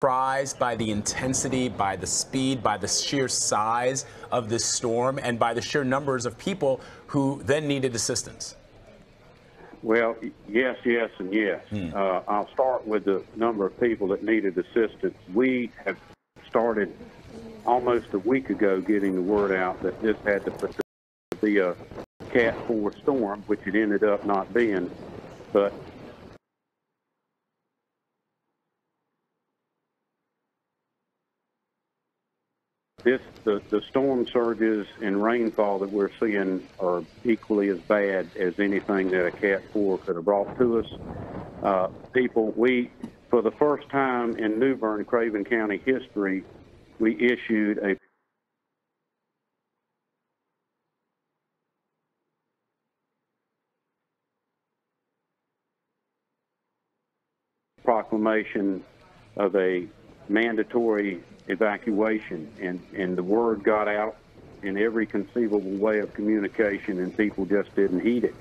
surprised by the intensity, by the speed, by the sheer size of this storm, and by the sheer numbers of people who then needed assistance? Well, yes, yes, and yes. I'll start with the number of people that needed assistance. We have started almost a week ago getting the word out that this had to be a Cat 4 storm, which it ended up not being. But the storm surges and rainfall that we're seeing are equally as bad as anything that a Cat 4 could have brought to us. For the first time in New Bern, Craven County history, we issued a proclamation of a mandatory evacuation, and the word got out in every conceivable way of communication, and people just didn't heed it.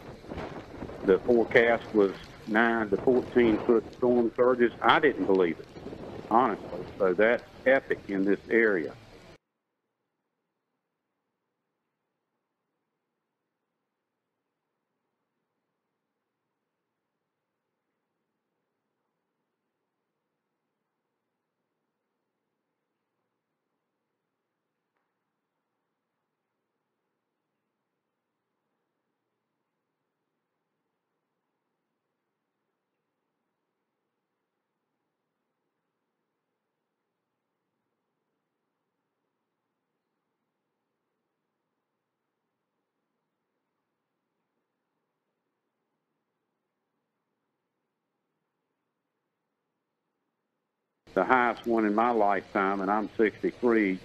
The forecast was 9 to 14-foot storm surges. I didn't believe it, honestly. So that's epic in this area. The highest one in my lifetime, and I'm 63,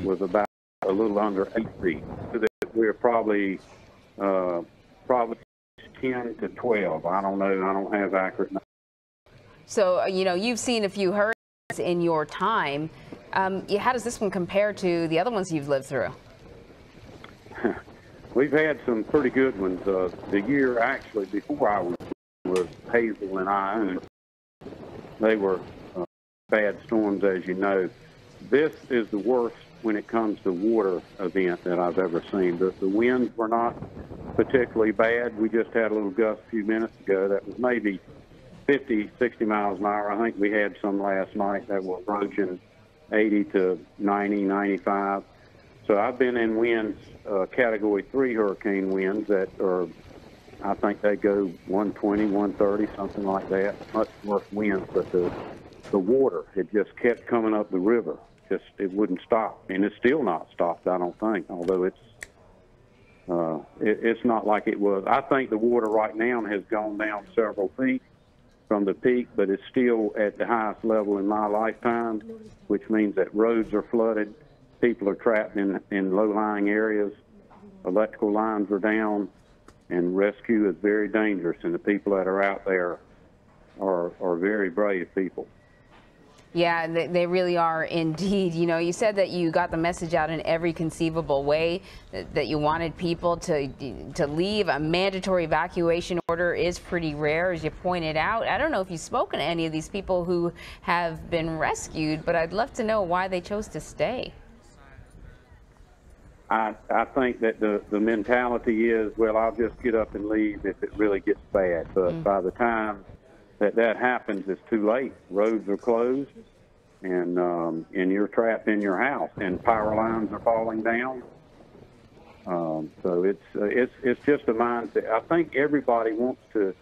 was about a little under 8 feet. So that we're probably 10 to 12. I don't know. I don't have accurate numbers. So, you've seen a few hurricanes in your time. How does this one compare to the other ones you've lived through? We've had some pretty good ones. The year actually before I was Hazel and I, and they were bad storms, as you know. This is the worst when it comes to water event that I've ever seen. The winds were not particularly bad. We just had a little gust a few minutes ago that was maybe 50, 60 miles an hour. I think we had some last night that were approaching 80 to 90, 95. So I've been in winds, Category 3 hurricane winds that are, I think they go 120, 130, something like that. Much worse winds, but the water, it just kept coming up the river. It wouldn't stop, and it's still not stopped, I don't think, although it's not like it was. I think the water right now has gone down several feet from the peak, but it's still at the highest level in my lifetime, which means that roads are flooded, people are trapped in low-lying areas, electrical lines are down, and rescue is very dangerous, and the people that are out there are very brave people. Yeah, they really are indeed. You said that you got the message out in every conceivable way, that you wanted people to leave. A mandatory evacuation order is pretty rare, as you pointed out. I don't know if you've spoken to any of these people who have been rescued, but I'd love to know why they chose to stay. I think that the mentality is, well, I'll just get up and leave if it really gets bad. But by the time that happens, it's too late. Roads are closed, and you're trapped in your house, and power lines are falling down. So it's just a mindset. I think everybody wants to,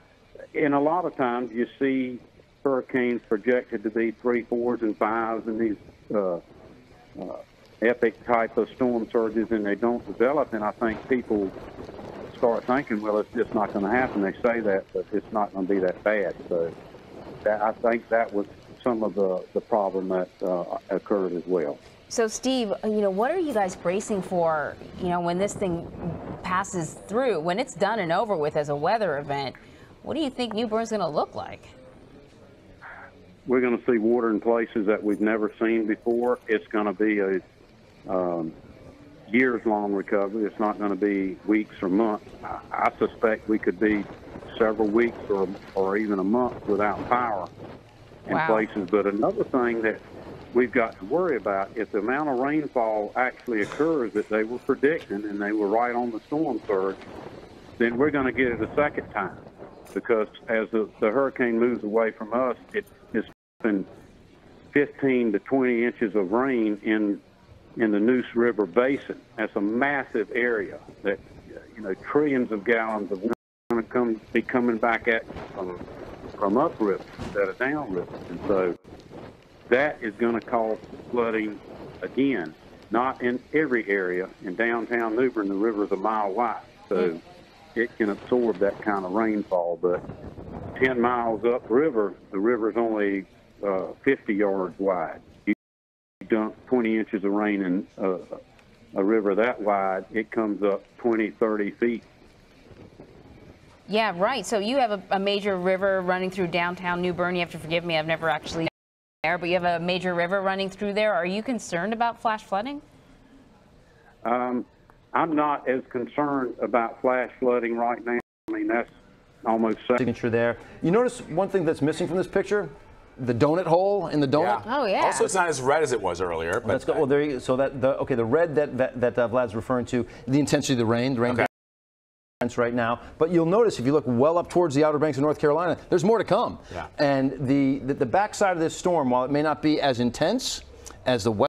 and a lot of times you see hurricanes projected to be 3, 4s, and 5s, and these epic type of storm surges, and they don't develop. And I think people start thinking, well, it's just not going to happen. They say that, but it's not going to be that bad. So I think that was some of the problem that occurred as well. So, Steve, what are you guys bracing for, when this thing passes through, when it's done and over with as a weather event? What do you think New Bern's going to look like? We're going to see water in places that we've never seen before. It's going to be a years-long recovery. It's not going to be weeks or months. I suspect we could be several weeks or even a month without power in places. But another thing that we've got to worry about, if the amount of rainfall actually occurs that they were predicting and they were right on the storm surge, then we're going to get it a second time. Because as the hurricane moves away from us, it's been 15 to 20 inches of rain in the Neuse River Basin. That's a massive area that, trillions of gallons of water going to be coming back at from upriver instead of downriver. And so that is going to cause flooding again, not in every area. In downtown New Bern, the river's a mile wide, so it can absorb that kind of rainfall. But 10 miles upriver, the river's only 50 yards wide. You dump 20 inches of rain in a river that wide, it comes up 20, 30 feet. Yeah, right. So you have a major river running through downtown New Bern. You have to forgive me, I've never actually been there, but you have a major river running through there. Are you concerned about flash flooding? I'm not as concerned about flash flooding right now. I mean, that's almost signature there. You notice one thing that's missing from this picture? The donut hole in the donut. Yeah. Oh yeah. Also, it's not as red as it was earlier. But let's go. Well, there you go. So the red that Vlad's referring to, the intensity of the rain. The rain. Okay. Right now, but you'll notice if you look well up towards the Outer Banks of North Carolina, there's more to come. Yeah. And the backside of this storm, while it may not be as intense as the west